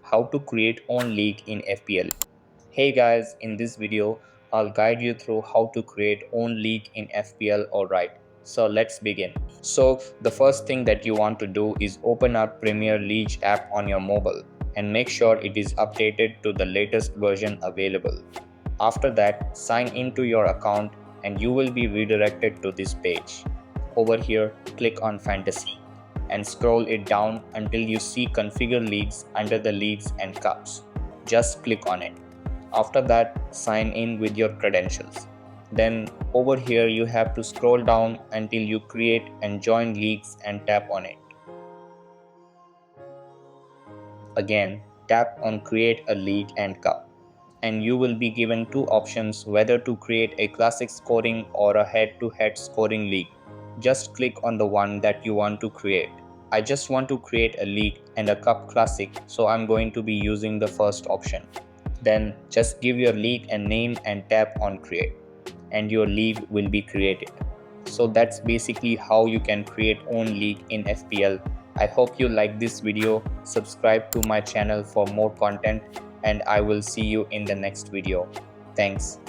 how to create own league in FPL. Hey guys, in this video, I'll guide you through how to create own league in FPL. Alright, so let's begin. So the first thing that you want to do is open up Premier League app on your mobile and make sure it is updated to the latest version available. After that, sign into your account and you will be redirected to this page. Over here, click on Fantasy and scroll it down until you see Configure Leagues under the Leagues and Cups. Just click on it. After that, sign in with your credentials. Then over here you have to scroll down until you create and join leagues and tap on it. Again, tap on create a league and cup. And you will be given two options whether to create a classic scoring or a head-to-head scoring league. Just click on the one that you want to create. I just want to create a league and a cup classic, so I'm going to be using the first option. Then just give your league a name and tap on create and your league will be created. So that's basically how you can create own league in FPL. I hope you like this video. Subscribe to my channel for more content and I will see you in the next video. Thanks.